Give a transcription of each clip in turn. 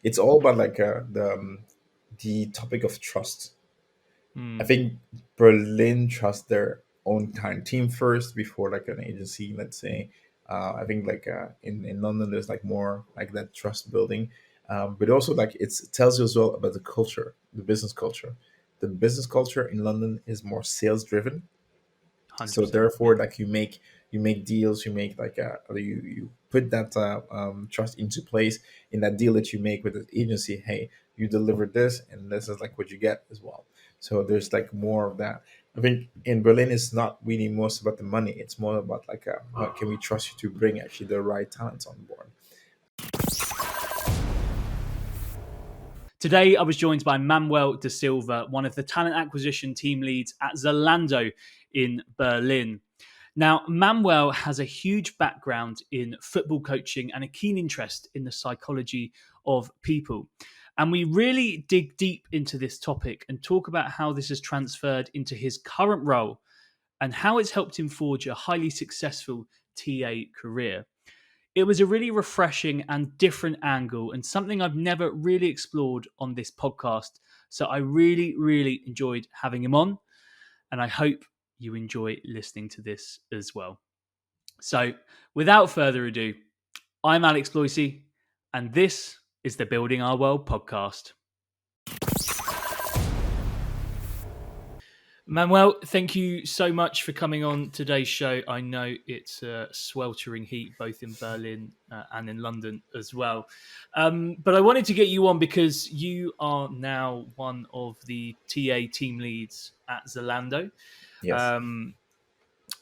it's all about like the topic of trust. I Mm, think Berlin trusts their own kind team first before like an agency, let's say. I think like in London, there's like more like that trust building, but also like it tells you as well about the culture, the business culture. The business culture in London is more sales driven, so 100%. Yeah. therefore like you make deals, you make like you put that trust into place in that deal that you make with the agency. Hey, you delivered this and this is like what you get as well. So there's like more of that. I think in Berlin it's not really most about the money, it's more about like how can we trust you to bring actually the right talents on board. Today, I was joined by Manuel da Silva, one of the talent acquisition team leads at Zalando in Berlin. Now, Manuel has a huge background in football coaching and a keen interest in the psychology of people. And we really dig deep into this topic and talk about how this has transferred into his current role and how it's helped him forge a highly successful TA career. It was a really refreshing and different angle and something I've never really explored on this podcast. So I really, really enjoyed having him on, and I hope you enjoy listening to this as well. So without further ado, I'm Alex Bloisey, and this is the Building Our World podcast. Manuel, thank you so much for coming on today's show. I know it's a sweltering heat both in Berlin and in London as well. But I wanted to get you on because you are now one of the TA team leads at Zalando. Yes. Um,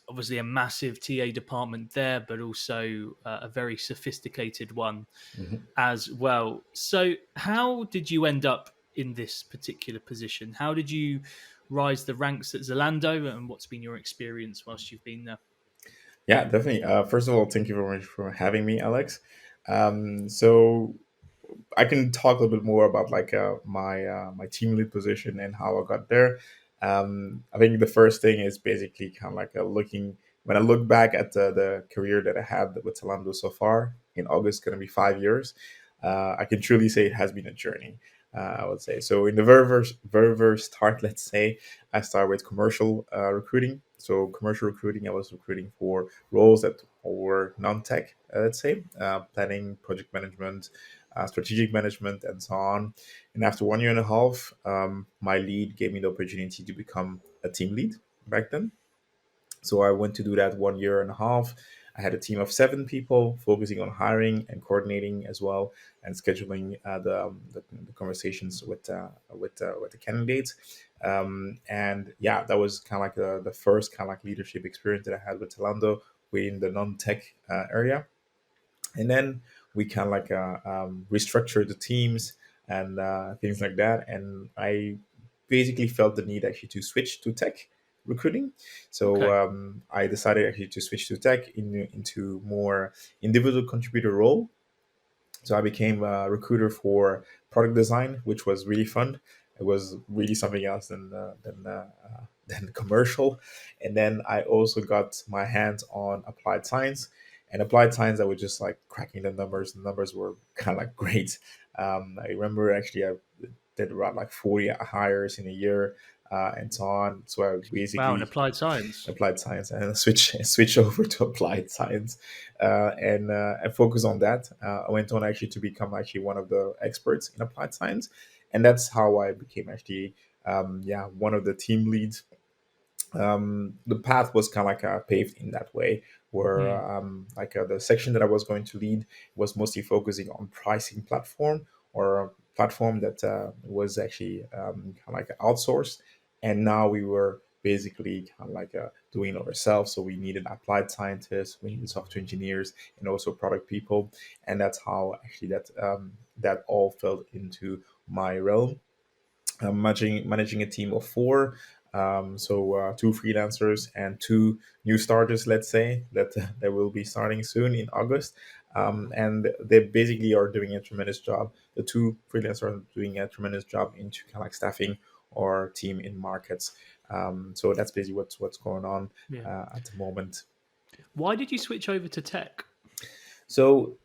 Obviously, a massive TA department there, but also a very sophisticated one Mhm. as well. So, how did you end up in this particular position? How did you rise the ranks at Zalando, and what's been your experience whilst you've been there? Yeah, definitely. First of all, thank you very much for having me, Alex. So I can talk a little bit more about like my team lead position and how I got there. I think the first thing is basically kind of like looking when I look back at the career that I had with Zalando so far. In August, going to be 5 years. I can truly say it has been a journey. I would say so. In the very start, let's say I started with commercial recruiting. So commercial recruiting, I was recruiting for roles that were non-tech, let's say, planning, project management, strategic management, and so on. And after 1 year and a half, my lead gave me the opportunity to become a team lead back then. So I went to do that 1 year and a half. I had a team of 7 people focusing on hiring and coordinating as well and scheduling the conversations with the candidates. And yeah, that was kind of like the first kind of like leadership experience that I had with Zalando within the non-tech area. And then we kind of like restructured the teams and things like that. And I basically felt the need actually to switch to tech recruiting. So Okay. I decided actually to switch to tech into more individual contributor role. So I became a recruiter for product design, which was really fun. It was really something else than commercial. And then I also got my hands on applied science. And applied science, I was just like cracking the numbers. The numbers were kind of like great. I remember actually I did around like 40 hires in a year and so on. So I Wow, and basically applied science. applied science and switch over to applied science and focus on that. I went on actually to become actually one of the experts in applied science, and that's how I became actually yeah, one of the team leads. The path was kind of like paved in that way where Hmm. like the section that I was going to lead was mostly focusing on pricing platform or a platform that was actually kind of like outsourced, and now we were basically kind of like doing it ourselves. So we needed applied scientists, we needed software engineers, and also product people, and that's how actually that all fell into my realm. I'm managing a team of 4. So 2 freelancers and 2 new starters, let's say, that will be starting soon in August. And they basically are doing a tremendous job. The 2 freelancers are doing a tremendous job into kind of like staffing our team in markets. So that's basically what's going on Yeah. at the moment. Why did you switch over to tech? So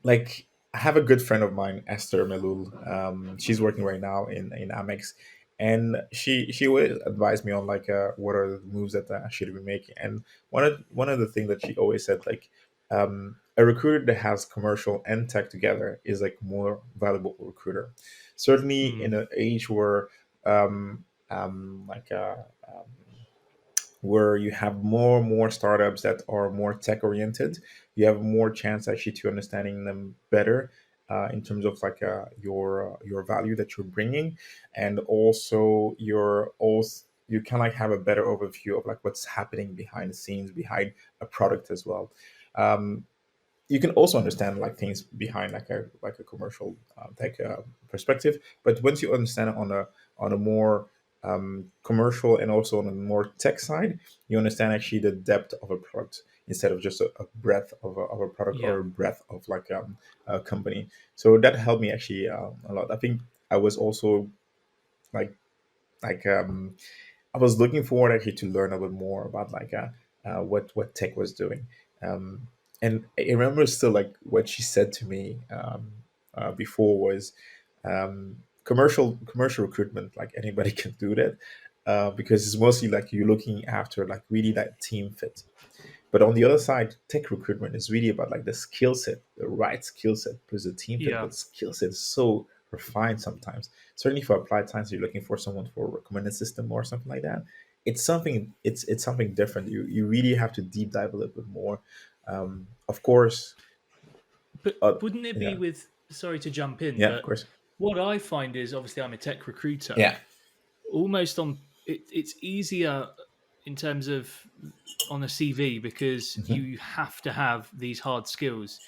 like I have a good friend of mine, Esther Melul. She's working right now in Amex, and she would advise me on like what are the moves that I should be making. And one of the things that she always said, like, a recruiter that has commercial and tech together is like more valuable recruiter. Certainly in Mm, an age where like where you have more and more startups that are more tech oriented, you have more chance actually to understanding them better in terms of like your value that you're bringing, and also you can like have a better overview of like what's happening behind the scenes behind a product as well. Um, you can also understand like things behind like a commercial tech perspective, but once you understand it on a more commercial and also on a more tech side, you understand actually the depth of a product instead of just a breadth of a product yeah. or a breadth of like a company. So that helped me actually a lot. I think I was also like like I was looking forward actually to learn a bit more about like what tech was doing. Um, and I remember still like what she said to me before was commercial recruitment. Like anybody can do that because it's mostly like you're looking after like really that team fit. But on the other side, tech recruitment is really about like the skill set, the right skill set, because the team fit, Yeah. but skill set is so refined sometimes. Certainly for applied science, you're looking for someone for a recommended system or something like that. It's something different. You really have to deep dive a little bit more. Of course, But wouldn't it be yeah, with, sorry to jump in, yeah, of but course, what I find is obviously I'm a tech recruiter, yeah, almost on it's easier in terms of on a CV because hmm you have to have these hard skills.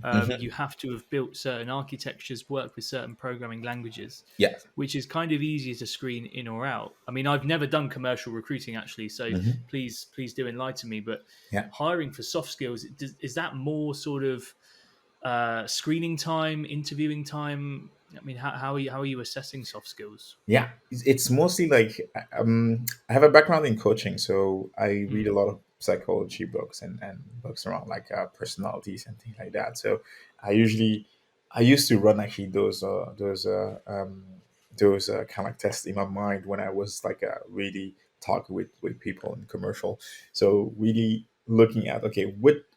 hmm You have to have built certain architectures, work with certain programming languages, yeah, which is kind of easier to screen in or out. I mean, I've never done commercial recruiting actually, so hmm please do enlighten me. But yeah. hiring for soft skills, is that more sort of screening time, interviewing time? I mean, how are you assessing soft skills? Yeah, it's mostly like I have a background in coaching, so I read a Mm, lot of psychology books and books around like personalities and things like that. So I usually I used to run actually those kind of like tests in my mind when I was like really talking with people in commercial. So really looking at, okay,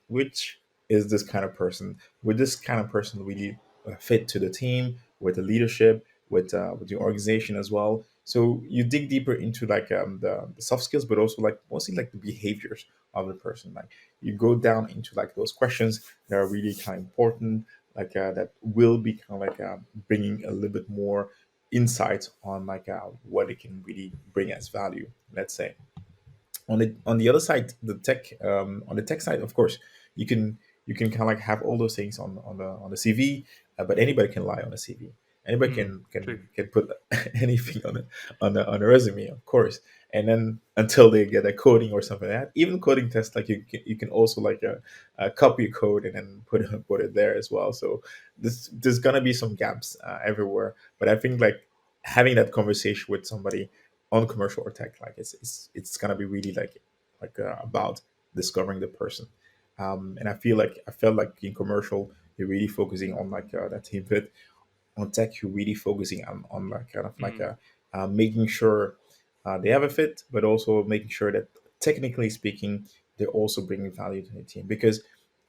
which is this kind of person? Would this kind of person really fit to the team with the leadership? With your organization as well. So you dig deeper into like the soft skills, but also like mostly like the behaviors of the person. Like you go down into like those questions that are really kind of important, like that will be kind of like bringing a little bit more insight on like what it can really bring as value. Let's say on the other side, on the tech side, of course, you can you can kind of like have all those things on the CV, but anybody can lie on a CV. Anybody mm, can true. can put anything on a resume, of course. And then until they get a coding or something like that, even coding tests, like you can also like copy a code and then put it there as well. So there's gonna be some gaps everywhere, but I think like having that conversation with somebody on commercial or tech, like it's gonna be really like about discovering the person. And I felt like in commercial you're really focusing on like that team fit. On tech you're really focusing on like kind of like Mm, making sure they have a fit, but also making sure that technically speaking they're also bringing value to the team. Because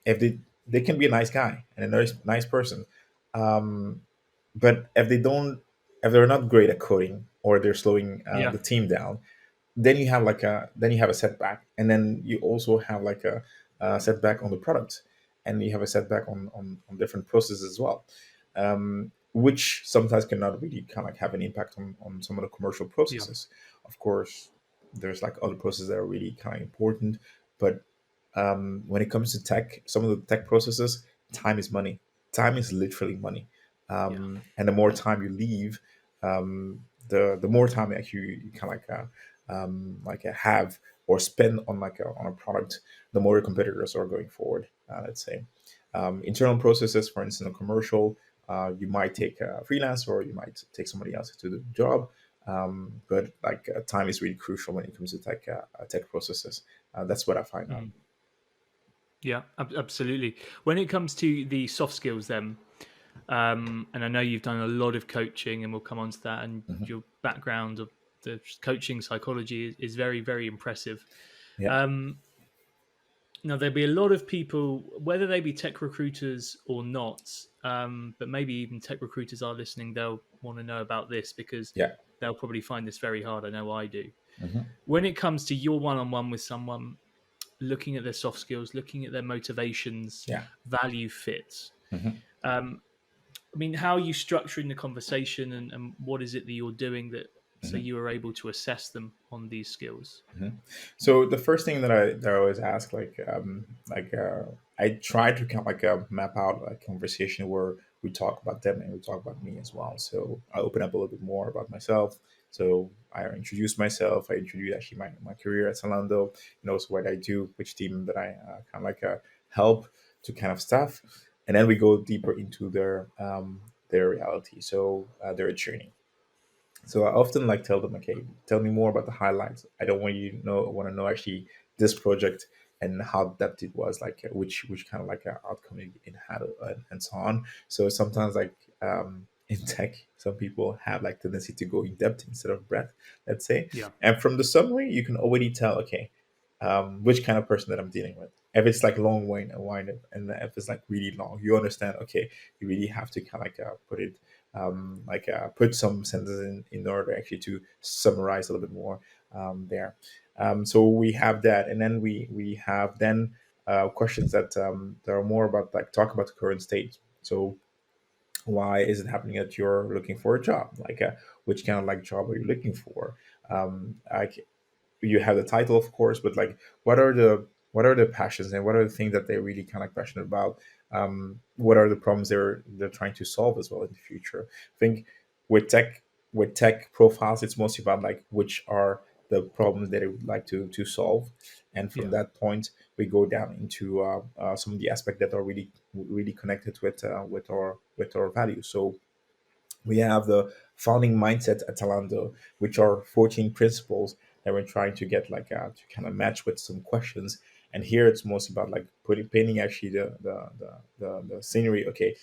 if they can be a nice guy and a nice person, um, but if they're not great at coding or they're slowing yeah, the team down, then you have a setback, and then you also have like a setback on the product, and you have a setback on different processes as well, which sometimes cannot really kind of like have an impact on some of the commercial yeah, processes. Of course, there's like other processes that are really kind of important, but when it comes to tech, some of the tech processes, time is money. Time is literally money, yeah. and the more time you leave, the more time actually you kind of like have or spend on like on a product, the more your competitors are going forward. Let's say internal processes, for instance, a commercial, you might take a freelance or you might take somebody else to do the job. But like time is really crucial when it comes to tech processes. That's what I find out. Mm. Yeah, absolutely. When it comes to the soft skills, then, And I know you've done a lot of coaching, and we'll come on to that. And Hmm. your background of the coaching psychology is very, very impressive. Yeah, Um, Now, there'll be a lot of people, whether they be tech recruiters or not, but maybe even tech recruiters are listening, they'll want to know about this because yeah, they'll probably find this very hard. I know I do. hmm, When it comes to your one on one with someone, looking at their soft skills, looking at their motivations, yeah. value fits, Hmm. um, I mean, how are you structuring the conversation, and what is it that you're doing that so Hmm. you are able to assess them on these skills? Hmm. So the first thing that I always ask, I try to kind of map out a conversation where we talk about them and we talk about me as well. So I open up a little bit more about myself. So I introduce myself. I introduce actually my career at Zalando, and also what I do, which team that I kind of help to kind of staff, and then we go deeper into their reality, so their journey. So I often tell them, okay, tell me more about the highlights. I don't want you to know. I want to know actually this project and how depth it was, which kind of outcome it had, and so on. So sometimes in tech, some people have tendency to go in depth instead of breadth, let's say. Yeah, And from the summary, you can already tell, okay, which kind of person that I'm dealing with. If it's long winded, and if it's really long, you understand. Okay, you really have to kind of put it put some sentences in order actually to summarize a little bit more there. So we have that, and then we have then questions that are more about talk about the current state. So why is it happening that you're looking for a job? Which kind of job are you looking for? Like you have the title, of course, but what are the passions and what are the things that they're really kind of passionate about? What are the problems they're trying to solve as well in the future? I think with tech with tech profiles, it's mostly about which are the problems that they would like to solve, and from yeah, that point we go down into some of the aspects that are really connected with our values. So we have the founding mindset at Zalando, which are 14 principles that we're trying to get to kind of match with some questions. And here it's mostly about painting actually the scenery. Okay,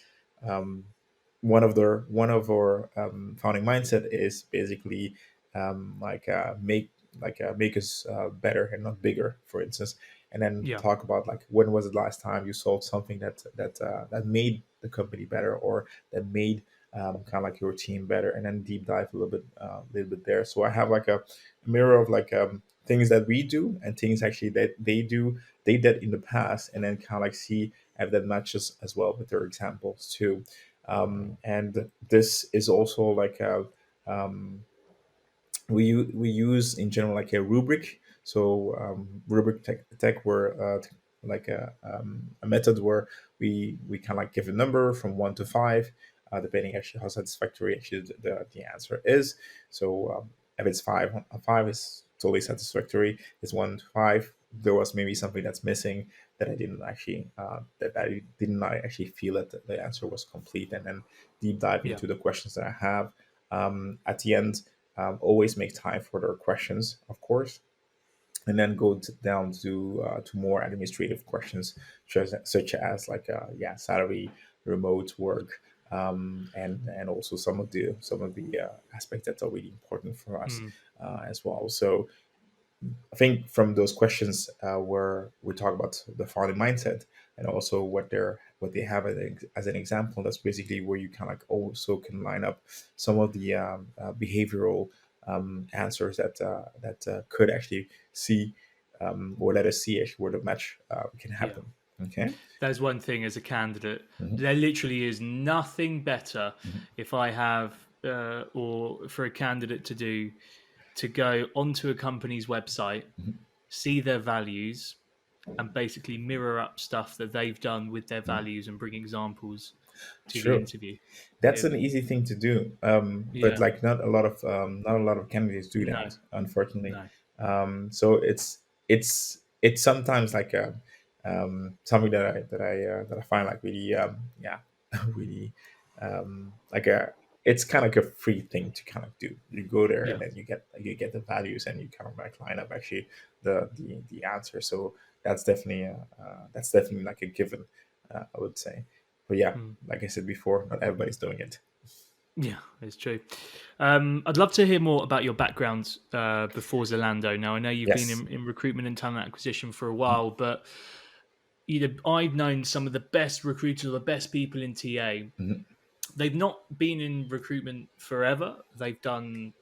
um, one of our founding mindset is basically make us better and not bigger, for instance. And then yeah, talk about when was the last time you sold something that made the company better, or that made kind of your team better, and then deep dive a little bit there. So I have a mirror of things that we do and things actually that they did in the past, and then kind of see if that matches as well with their examples too. And this is also um, we use in general a rubric. So rubric tech were a method where we kind of give a number from 1 to 5, depending actually how satisfactory actually the answer is. So if it's five, a 5 is totally satisfactory. It's 1 to 5. There was maybe something that's missing that I didn't actually feel that the answer was complete, and then deep dive yeah, into the questions that I have. At the end, always make time for their questions, of course, and then go down to more administrative questions, such as salary, remote work, and also some of the aspects that are really important for us mm, as well. So I think from those questions where we talk about the founding mindset, and also what they have as an example, that's basically where you kind of also can line up some of the behavioral answers that could actually see or let us see actually where the match can yeah. happen. Okay. There's one thing as a candidate. Hmm. There literally is nothing better Hmm. if I have, or for a candidate to do, to go onto a company's website, Hmm. see their values, and basically mirror up stuff that they've done with their Hmm. values and bring examples to the Sure. interview. That's It, an easy thing to do, but yeah, not a lot of candidates do no, that, unfortunately. no, So it's sometimes something that I find really really like a it's kind of like a free thing to kind of do. You go there and yeah. then you get the values, and you kind of line up actually the answer. So that's definitely like a given, I would say. but yeah, Mm. like I said before, not everybody's doing it. Yeah, it's true. I'd love to hear more about your background before Zalando. Now, I know you've been Yes. in recruitment and talent acquisition for a while, but I've known some of the best recruiters or the best people in TA. Mhm. They've not been in recruitment forever. They've done,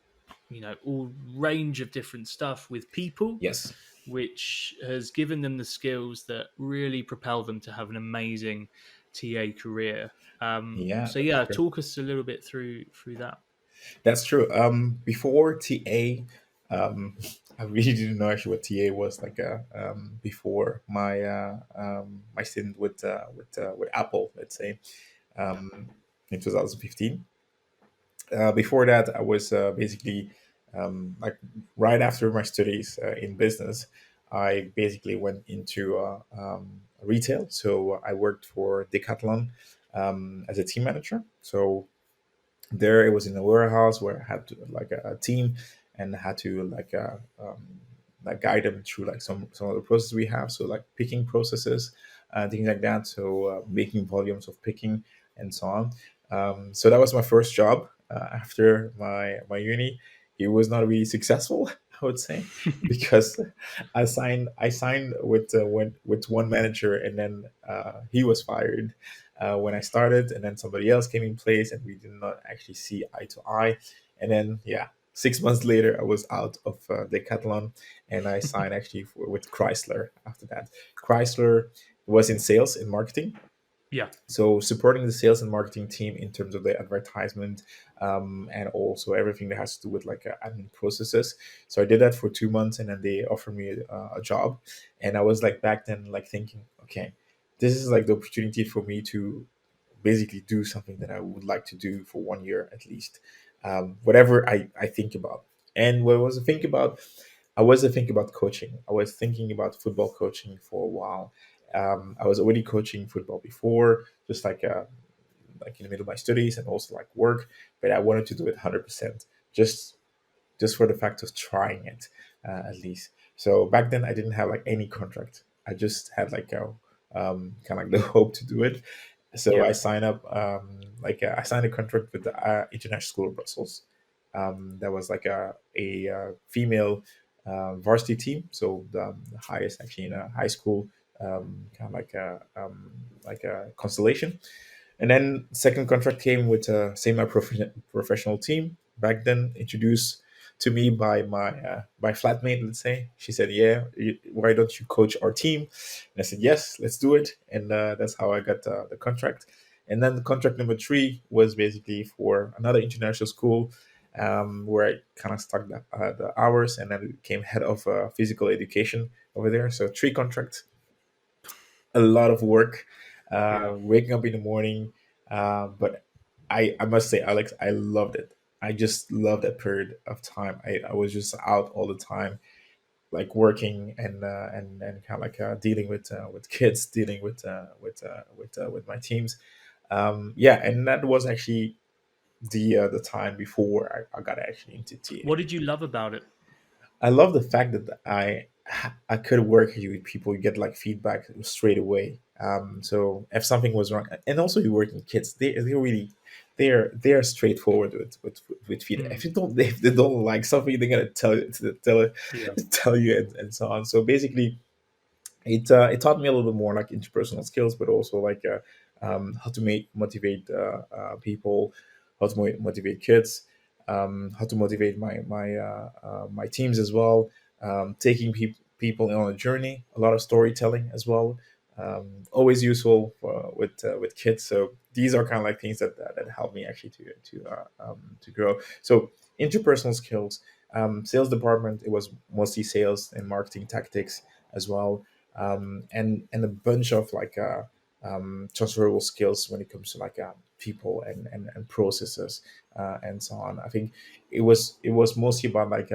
all range of different stuff with people, Yes. which has given them the skills that really propel them to have an amazing TA career. Yeah, So that's yeah, true. talk us a little bit through that. That's true. Before TA, I really didn't know actually what TA was like. Before my stint with Apple, let's say, um, in 2015. Before that, I was basically like right after my studies in business. I basically went into retail. So I worked for Decathlon as a team manager. So there it was in a warehouse where I had to, like a team, and had to like guide them through like some of the processes we have, so like picking processes, things like that, so making volumes of picking and so on. So that was my first job after my uni. It was not really successful, I would say, because I signed with one manager, and then he was fired when I started, and then somebody else came in place, and we did not actually see eye to eye. And then, yeah, 6 months later, I was out of Decathlon, and I signed actually with Chrysler after that. Chrysler was in sales and marketing, Yeah, so supporting the sales and marketing team in terms of the advertisement, and also everything that has to do with like admin processes. So I did that for 2 months, and then they offered me a job, and I was like back then like thinking, okay, this is like the opportunity for me to basically do something that I would like to do for 1 year at least. Whatever I think about. And what I was to think about, I was to think about coaching. I was thinking about football coaching for a while. I was already coaching football before, just like in the middle of my studies and also like work, but I wanted to do it 100%, just just for the fact of trying it at least. So back then I didn't have like any contract. I just had like a kind of like the hope to do it. So yeah, I signed up, I signed a contract with the International School of Brussels. That was like a female varsity team, so the highest actually in a high school, kind of like a constellation. And then second contract came with a semi-professional team. Back then, introduced to me by my flatmate. Let's say she said, "Yeah, why don't you coach our team?" And I said, "Yes, let's do it." And that's how I got the contract. And then the contract number three was basically for another international school, where I kind of stuck the hours, and then became head of physical education over there. So three contracts, a lot of work, yeah. waking up in the morning. But I must say, Alex, I loved it. I just loved that period of time. I was just out all the time, like working and kind of like dealing with kids, dealing with my teams. Yeah, and that was actually the time before I got actually into What TA. did you love about it? I love the fact that I could work with people, you get like feedback straight away. So if something was wrong, and also you work with kids, they really they're straightforward with feedback. Mm, If they don't like something, they're gonna yeah, tell you and so on. So basically, it taught me a little bit more like interpersonal skills, but also like how to motivate people, how to motivate kids, how to motivate my teams as well. Taking people on a journey, a lot of storytelling as well. Always useful with kids. So these are kind of like things that help me actually to grow. So interpersonal skills, sales department. It was mostly sales and marketing tactics as well, and a bunch of like transferable skills when it comes to like people and processes and so on. I think it was mostly about like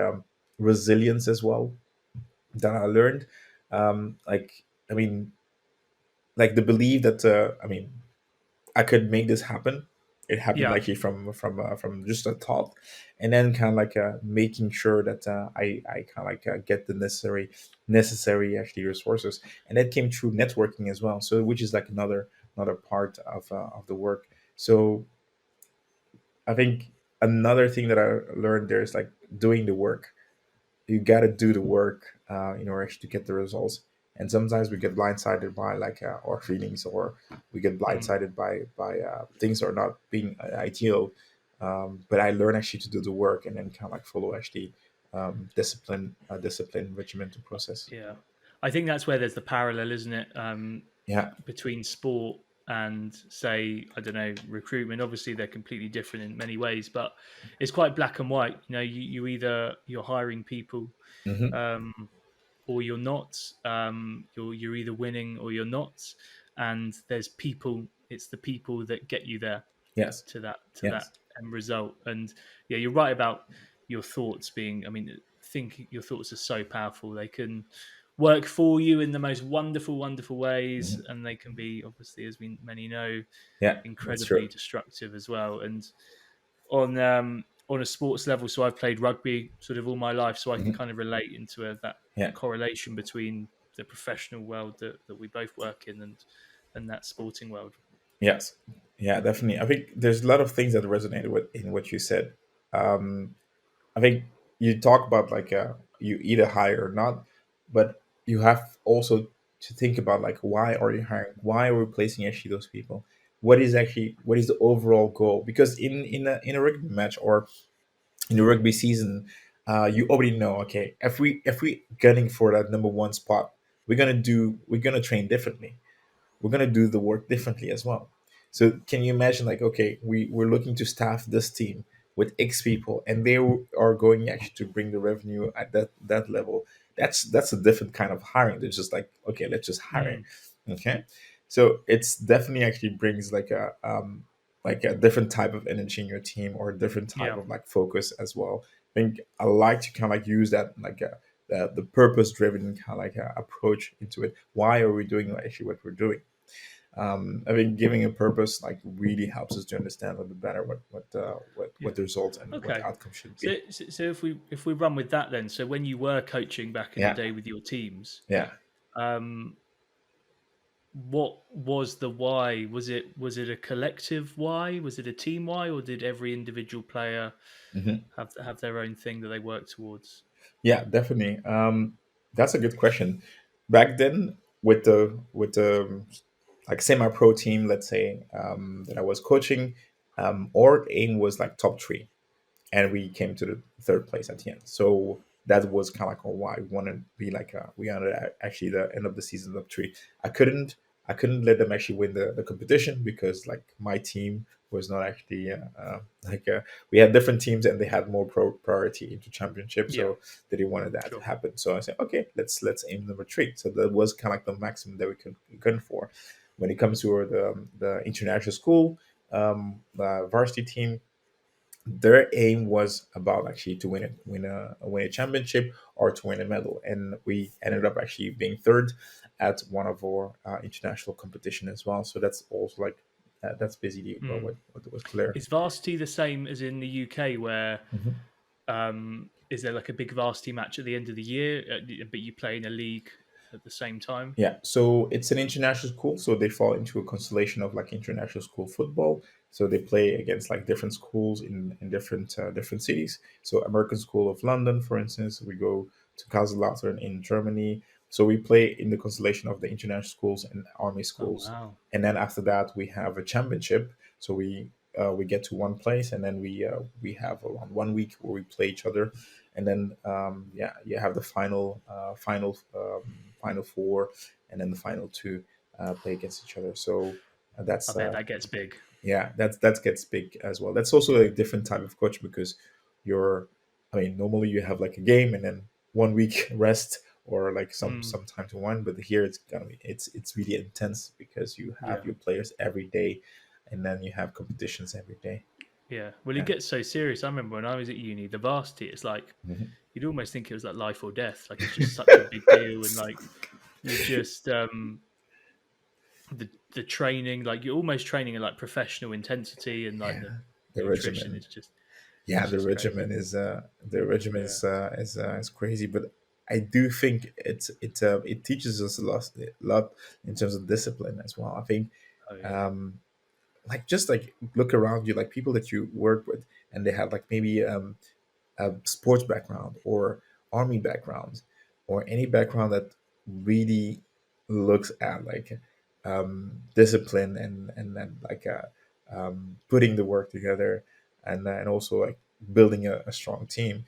resilience as well that I learned. Like I mean, like the belief that I could make this happen. It happened yeah. actually from just a thought, and then kind of like making sure that I kind of like get the necessary actually resources, and that came through networking as well. So which is like another another part of the work. So I think another thing that I learned there is like doing the work. You got to do the work in order actually to get the results. And sometimes we get blindsided by like our feelings, or we get Mm. blindsided by things are not being ideal. But I learned actually to do the work and then kind of like follow actually discipline, regimental process. Yeah, I think that's where there's the parallel, isn't it, Yeah. between sport and, say, I don't know, recruitment. Obviously, they're completely different in many ways, but it's quite black and white. You know, you either you're hiring people, Hmm. um, or you're not. You're either winning or you're not. And there's people. It's the people that get you there Yes. to that Yes. end result. And yeah, you're right about your thoughts being. I mean, think your thoughts are so powerful. They can work for you in the most wonderful, wonderful ways, Hmm. and they can be, obviously, as we many know, Yeah, that's incredibly true. destructive as well. And on a sports level, so I've played rugby sort of all my life, so I can Hmm. kind of relate into that Yeah. correlation between the professional world that we both work in and that sporting world. Yes. Yeah, definitely. I think there's a lot of things that resonated with in what you said. Um, I think you talk about like you either hire or not, but you have also to think about like why are you hiring? Why are we placing actually those people? What is the overall goal? Because in a rugby match or in the rugby season, you already know, okay, if we gunning for that number one spot, we're gonna train differently, we're going to do the work differently as well. So can you imagine like, okay, we're looking to staff this team with X people and they are going actually to bring the revenue at that level. That's a different kind of hiring. They're just like, okay, let's just hire. Mm, Okay. So it's definitely actually brings like a different type of energy in your team or a different type yeah, of like focus as well. I think I like to kind of like use that like the purpose driven kind of like approach into it. Why are we doing actually what we're doing? I think giving a purpose like really helps us to understand a little bit better what yeah. the results and what the Okay. outcome should So, be. so if we run with that, then, so when you were coaching back in the Yeah, day with your teams, yeah. um, what was the why? Was it a collective why? Was it a team why, or did every individual player Hmm. have their own thing that they work towards? Yeah, definitely. That's a good question. Back then, with the like semi-pro team, let's say that I was coaching, our aim was like top three, and we came to the third place at the end. So that was kind of like, oh, why we want to be like we wanted actually the end of the season of three. I couldn't I couldn't let them actually win the competition because like my team was not actually like we had different teams and they had more priority into championship, Yeah, so they didn't want that to sure. happen. So I said, okay, let's aim number three. So that was kind of like the maximum that we could gun for. When it comes to the international school varsity team, their aim was about actually to win a championship or to win a medal, and we ended up actually being third at one of our international competition as well. So that's also like that's basically Mm. what was clear. Is varsity the same as in the UK, where Mhm. is there like a big varsity match at the end of the year, but you play in a league at the same time? Yeah, so it's an international school, so they fall into a constellation of like international school football. So they play against like different schools in different cities. So American School of London, for instance, we go to Kaiserslautern in Germany. So we play in the constellation of the international schools and army Oh schools, wow. and then after that we have a championship. So we get to one place, and then we have around 1 week where we play each other, and then yeah, you have the final four, and then the final two play against each other. So I that's bet that gets big. yeah, that gets big as well. That's also a different type of coach because you're, I mean, normally you have like a game and then 1 week rest or like Mm, some time to wind, but here it's gonna be it's really intense because you have yeah. your players every day, and then you have competitions every day. Yeah. Well, it Yeah. gets so serious. I remember when I was at uni, the varsity, it's like Hmm. you'd almost think it was like life or death. Like it's just such a big deal, and like you're just the training, like you're almost training at like professional intensity, and like the Yeah, the nutrition regimen. is just Yeah, it's just crazy. the regimen Yeah. is crazy, but I do think it teaches us a lot in terms of discipline as well. I think Oh yeah. um, like just like look around you, like people that you work with, and they have like maybe a sports background or army background or any background that really looks at like discipline and like putting the work together and also like building a strong team.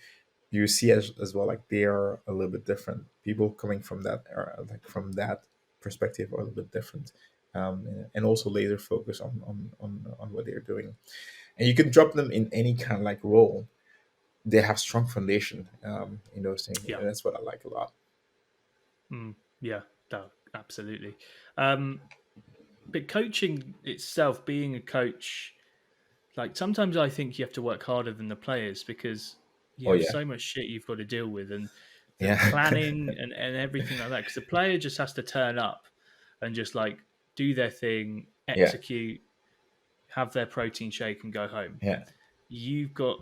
You see as well like they are a little bit different. People coming from that era, like from that perspective, are a little bit different, and also laser focus on what they're doing. And you can drop them in any kind of like role. They have strong foundation in those things, Yeah. and that's what I like a lot. Yeah. No, absolutely. Um, but coaching itself, being a coach, like sometimes I think you have to work harder than the players because you Oh have yeah, so much shit you've got to deal with, and the yeah, planning and everything like that. Because the player just has to turn up and just like do their thing, yeah, execute, have their protein shake, and go home. yeah, You've got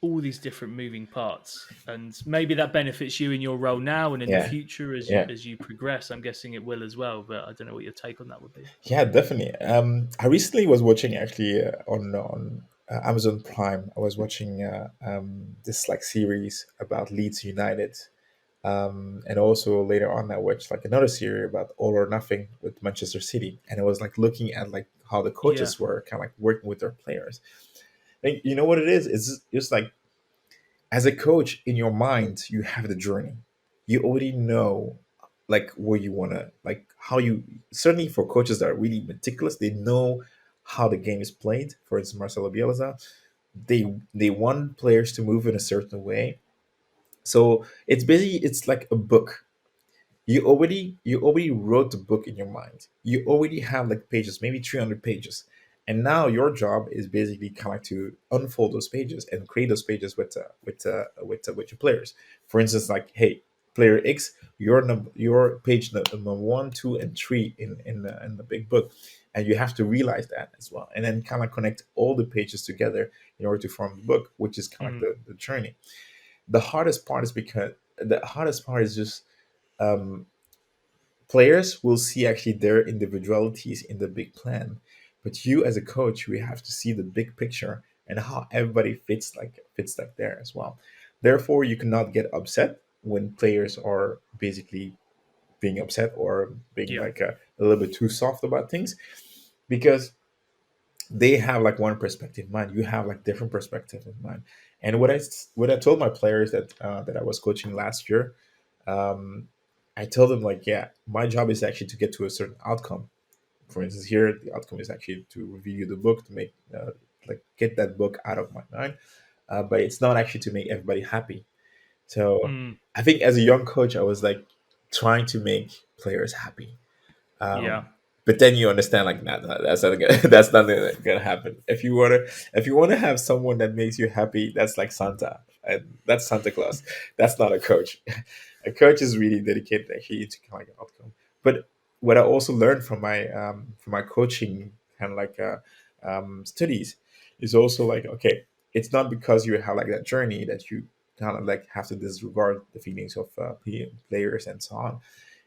all these different moving parts, and maybe that benefits you in your role now and in the yeah, future yeah, as you progress. I'm guessing it will as well, but I don't know what your take on that would be. yeah, definitely. I recently was watching actually on Amazon Prime. I was watching this like series about Leeds United. And also later on, I watched like another series about All or Nothing with Manchester City, and I was like looking at like how the Yeah, coaches were kind of like working with their players. And you know what it is? It's just like as a coach in your mind, you have the journey. You already know like where you want to like how you certainly for coaches that are really meticulous, they know how the game is played. For instance, Marcelo Bielsa, they want players to move in a certain way. So it's basically it's like a book. You already wrote the book in your mind. You already have like pages, maybe 300 pages, and now your job is basically kind of like to unfold those pages and create those pages with your players. For instance, like hey, player X, your page number one, two, and three in the big book, and you have to realize that as well, and then kind of connect all the pages together in order to form the book, which is kind of like mm, the journey. The hardest part is just um, players will see actually their individualities in the big plan, but you as a coach, we have to see the big picture and how everybody fits like there as well. Therefore, you cannot get upset when players are basically being upset or being yeah, like a little bit too soft about things, because they have like one perspective in mind. You have like different perspective in mind. And what I told my players that I was coaching last year, um, I told them like, yeah, my job is actually to get to a certain outcome. For instance, here the outcome is actually to review the book to make like get that book out of my mind. But it's not actually to make everybody happy. So mm, I think as a young coach, I was like trying to make players happy. yeah, But then you understand like that's not gonna, that's not gonna happen. If you wanna have someone that makes you happy, that's like Santa, and that's Santa Claus. That's not a coach. A coach is really dedicated actually to kind of like an outcome. But what I also learned from my coaching kind of like studies is also like, okay, it's not because you have like that journey that you kind of like have to disregard the feelings of players and so on.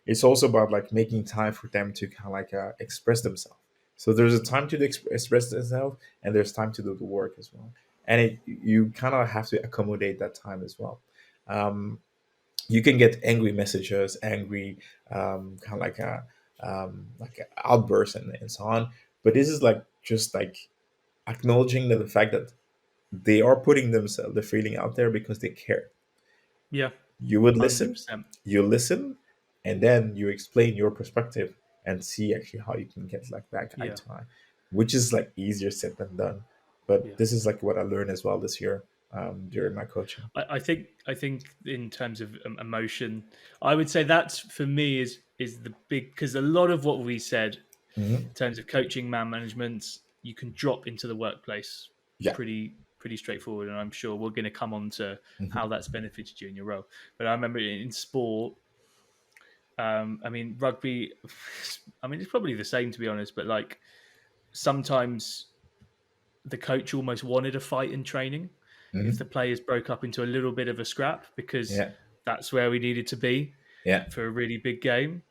It's also about like making time for them to kind of like express themselves. So there's a time to express themselves, and there's time to do the work as well. And you kind of have to accommodate that time as well. Um, you can get angry messages, angry kind of like a outbursts and so on. But this is like just like acknowledging that the fact that they are putting themselves the feeling out there because they care. yeah, You would hundred listen, percent, you listen, and then you explain your perspective and see actually how you can get like back eye yeah, to eye, which is like easier said than done. But yeah. this is like what I learned as well this year during my coaching. I think in terms of emotion, I would say that's for me is the big because a lot of what we said Hmm. in terms of coaching, man management, you can drop into the workplace Yeah. pretty straightforward, and I'm sure we're going to come on to Hmm. how that's benefited you in your role. But I remember in sport, I mean rugby, I mean it's probably the same to be honest, but like sometimes the coach almost wanted a fight in training if the Hmm. players broke up into a little bit of a scrap because Yeah. that's where we needed to be Yeah. for a really big game.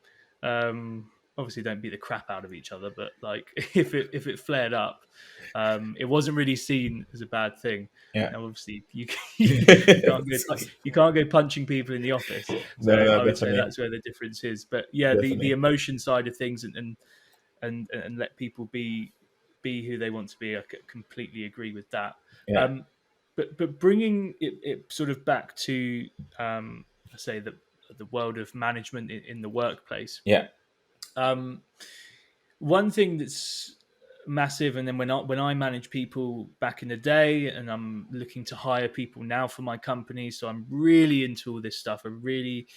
Um, obviously don't beat the crap out of each other, but like if it flared up, it wasn't really seen as a bad thing. Yeah. Now, obviously, you can't go you can't go punching people in the office. So No, no, I would say definitely, that's where the difference is. But yeah, the definitely. emotion side of things, and let people be who they want to be. I completely agree with that. Yeah, Um, but bringing it sort of back to I say the world of management in the workplace. yeah. Um, One thing that's massive, and then when I manage people back in the day, and I'm looking to hire people now for my company, so I'm really into all this stuff. I really,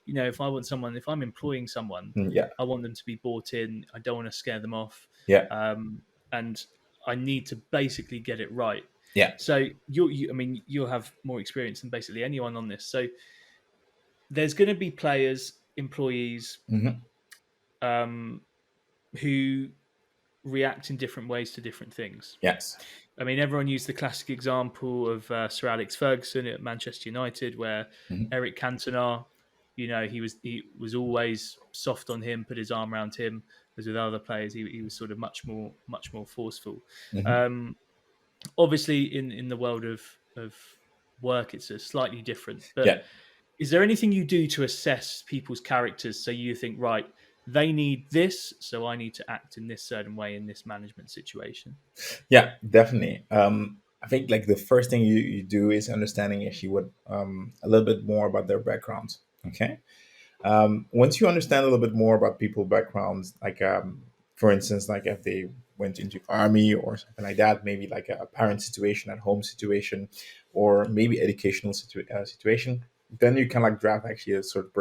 if I'm employing someone, Yeah, I want them to be bought in. I don't want to scare them off, yeah, and I need to basically get it right. yeah. So I mean, you'll have more experience than basically anyone on this. So there's going to be players, employees, Hmm. um, who react in different ways to different things. Yes. I mean, everyone used the classic example of Sir Alex Ferguson at Manchester United, where Hmm. Eric Cantona, he was always soft on him, put his arm around him. As with other players, he was sort of much more forceful. Hmm. Um, Obviously, in the world of work, it's a slightly different. But Yeah. is there anything you do to assess people's characters so you think, right, they need this, so I need to act in this certain way in this management situation? Yeah, definitely. I think like the first thing you do is understanding actually what a little bit more about their backgrounds. Okay. Once you understand a little bit more about people backgrounds, like for instance, like if they went into army or something like that, maybe like a parent situation, at home situation, or maybe educational situation, then you can like draft actually a sort of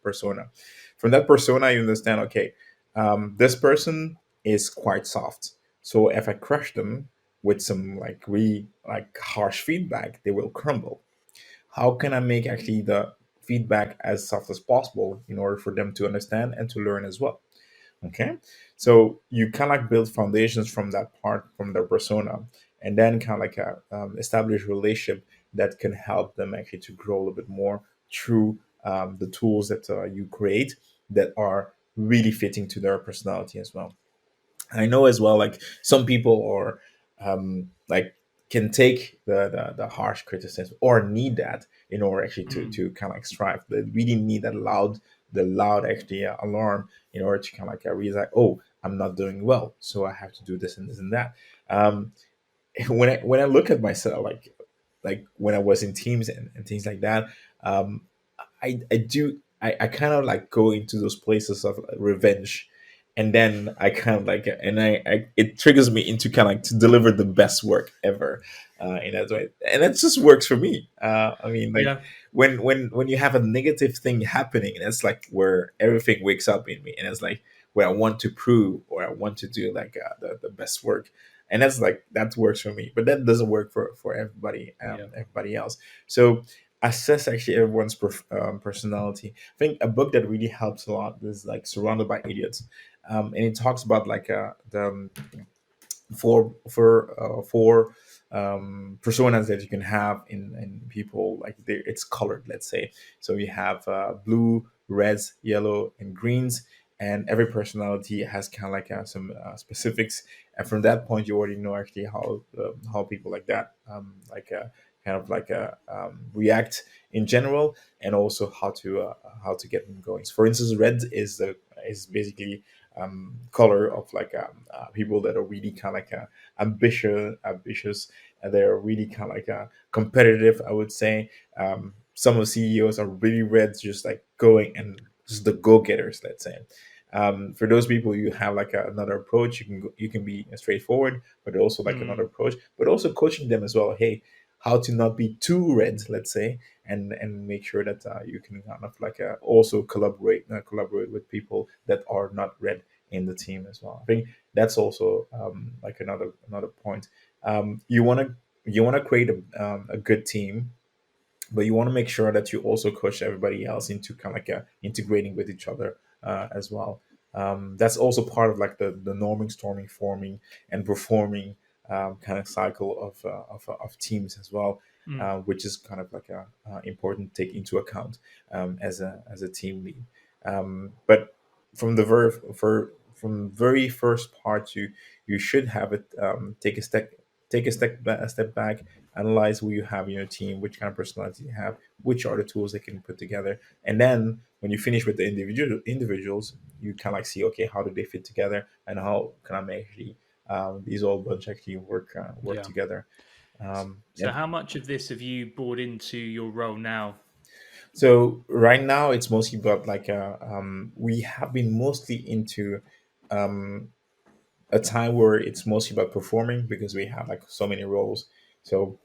persona. From that persona, you understand, okay, this person is quite soft. So if I crush them with some like really like harsh feedback, they will crumble. How can I make actually the feedback as soft as possible in order for them to understand and to learn as well? Okay, so you kind of like build foundations from that part, from their persona, and then kind of like establish a relationship that can help them actually to grow a little bit more through the tools that you create that are really fitting to their personality as well. I know as well, like some people are like can take the harsh criticism or need that in order actually Mm, to kind of like strive. They really need that loud actually alarm in order to kind of like realize, oh, I'm not doing well, so I have to do this and this and that. Um, when I look at myself, like when I was in teams and things like that, um, I kind of like go into those places of revenge, and then I kind of like, and I it triggers me into kind of like to deliver the best work ever in that way, and that just works for me. I mean, like yeah, when you have a negative thing happening, that's like where everything wakes up in me, and it's like where I want to prove or I want to do like the best work, and that's like that works for me, but that doesn't work for everybody, yeah. everybody else. So assess actually everyone's personality. I think a book that really helps a lot is like Surrounded by Idiots, and it talks about like the four personas that you can have in people, like it's colored, let's say. So you have blue, reds, yellow, and greens, and every personality has kind of like some specifics, and from that point you already know actually how people like that kind of like react in general, and also how to get them going. So for instance, red is basically color of like people that are really kind of like ambitious, and they're really kind of like competitive, I would say. Some of the CEOs are really red, just like going and just the go-getters, let's say. For those people, you have like another approach. You can be straightforward, but also like another Mm, approach, but also coaching them as well. Hey, how to not be too red, let's say, and make sure that you can kind of like also collaborate with people that are not red in the team as well. I think that's also like another point. You want to create a good team, but you want to make sure that you also coach everybody else into kind of like integrating with each other as well. That's also part of like the norming, storming, forming, and performing kind of cycle of teams as well, mm. which is kind of like important to take into account as a team lead. But from the from very first part, you should have it, take a step back, analyze who you have in your team, which kind of personality you have, which are the tools they can put together, and then when you finish with the individuals, you kind of like see, okay, how do they fit together, and how can I make actually, these all bunch actually work Yeah. together. So, And how much of this have you brought into your role now? so right now it's mostly about like, we have been mostly into, um, a time where it's mostly about performing because we have like so many roles. So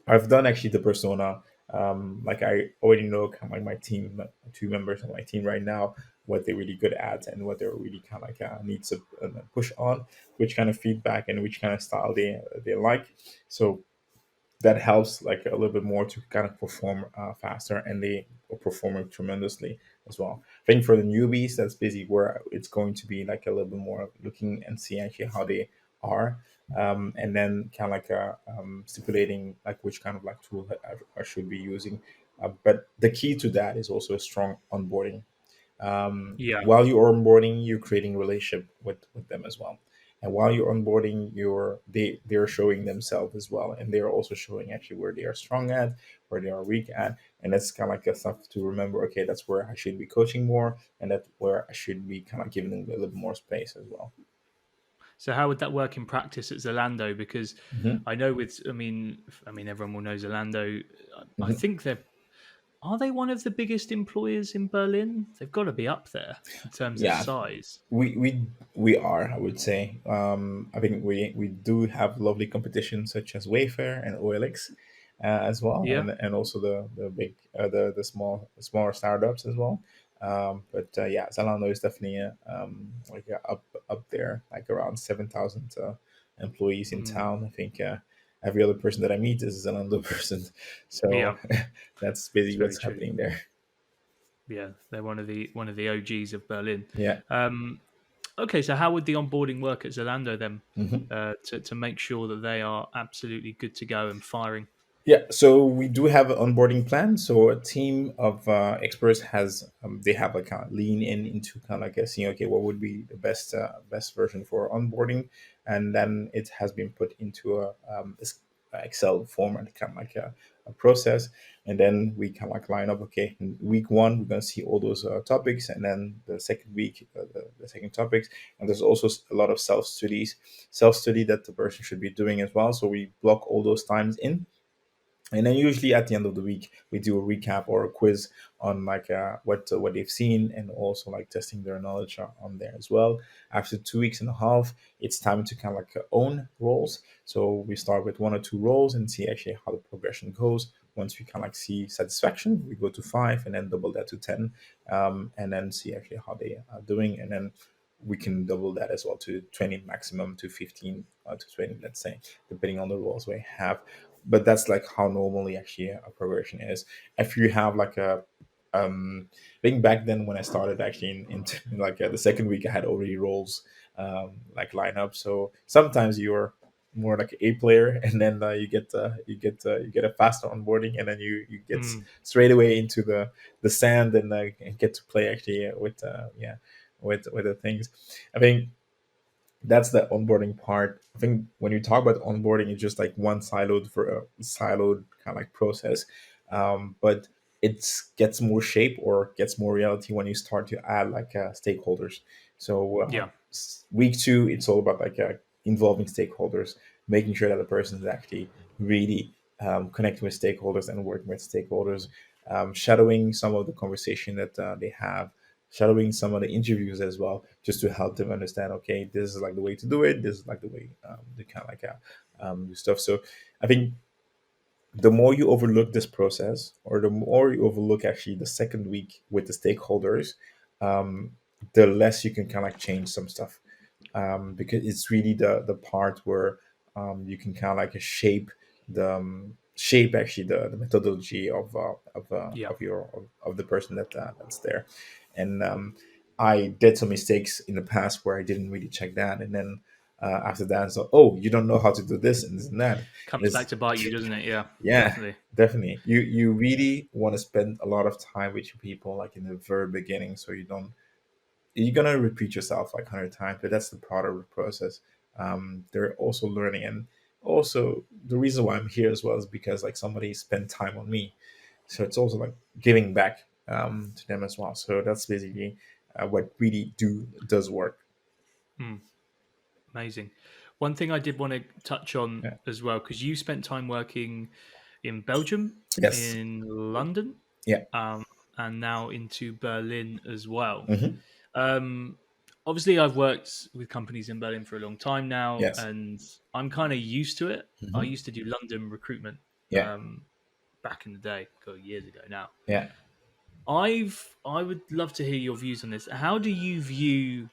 I've done actually the persona. Like I already know kind of like my team, two members of my team right now, what they're really good at and what they're really kind of like, need to push on, which kind of feedback and which kind of style they like. So that helps like a little bit more to kind of perform, faster, and they are performing tremendously as well. I think for the newbies, that's basically where it's going to be like a little bit more looking and see actually how they are, and then kind of like, stipulating like which kind of like tool I should be using. But the key to that is also a strong onboarding. Yeah. While you're onboarding, you're creating a relationship with them as well. And while you're onboarding, they're showing themselves as well, and they're also showing actually where they are strong at, where they are weak at, and that's kind of like a stuff to remember. Okay, that's where I should be coaching more, and that's where I should be kind of giving them a little bit more space as well. So, how would that work in practice at Zalando? Because Hmm. I know with, I mean, everyone will know Zalando. I Hmm. think they're are they one of the biggest employers in Berlin? They've got to be up there in terms of Yeah, size. we are, I would say. I think we do have lovely competitions such as Wayfair and OLX, as well, Yeah. and also the big, the smaller startups as well. But yeah, Zalando is definitely, like, up there, like around 7,000, employees in Mm, town. I think, every other person that I meet is a Zalando person, so yeah. that's It's basically very what's true. happening there. Yeah, they're one of the OGs of Berlin. Yeah. Um, okay, so how would the onboarding work at Zalando then, Mhm. to make sure that they are absolutely good to go and firing? Yeah, so we do have an onboarding plan. So a team of, experts has, they have like kind of lean in into kind of like seeing, okay, what would be the best version for onboarding, and then it has been put into a, this Excel format, kind of like a process, and then we kind of like line up. Okay, in week one we're gonna see all those, topics, and then the second week, the second topics, and there's also a lot of self study that the person should be doing as well. So we block all those times in, and then usually at the end of the week we do a recap or a quiz on like, what they've seen, and also like testing their knowledge on there as well. After 2 weeks and a half, it's time to kind of like, own roles. So we start with one or two roles and see actually how the progression goes. Once we kind of like see satisfaction, we go to five, and then double that to 10, and then see actually how they are doing, and then we can double that as well to 20, maximum to 15, to 20, let's say, depending on the roles we have. But that's like how normally actually a progression is. If you have like a, I think back then when I started actually in like, the second week, I had already roles, like line up. So sometimes you're more like a player, and then, you get a faster onboarding, and then you get Mm, straight away into the sand, and get to play actually, with, yeah, with the things. I think that's the onboarding part. I think when you talk about onboarding, it's just like one siloed kind of like process, but it gets more shape or gets more reality when you start to add like, stakeholders. So, yeah. week two, it's all about like, involving stakeholders, making sure that the person is actually really, connecting with stakeholders and working with stakeholders, shadowing some of the conversation that, they have, shadowing some of the interviews as well, just to help them understand, okay, this is like the way to do it, this is like the way, to kind of like, do stuff. So I think the more you overlook this process, or the more you overlook actually the second week with the stakeholders, um, the less you can kind of like change some stuff, because it's really the part where, you can kind of like shape actually the methodology Yeah. of the person that's there. And, I did some mistakes in the past where I didn't really check that, and then, after that, so, oh, you don't know how to do this and this and that. Comes back Is to bite you, doesn't it? Yeah, Yeah, definitely. definitely. You really want to spend a lot of time with your people, like in the very beginning, so you don't you're gonna repeat yourself like 100 times, but that's the part of the process. They're also learning, and also the reason why I'm here as well is because like somebody spent time on me, so it's also like giving back to them as well. So that's basically what really do does work. Mm, amazing. One thing I did want to touch on Yeah. as well, because you spent time working in Belgium, Yes. in London, Yeah. um, and now into Berlin as well. Hmm. Um, Obviously, I've worked with companies in Berlin for a long time now, Yes. and I'm kind of used to it. I Hmm. used to do London recruitment Yeah. back in the day, years ago now. Yeah. I would love to hear your views on this. How do you view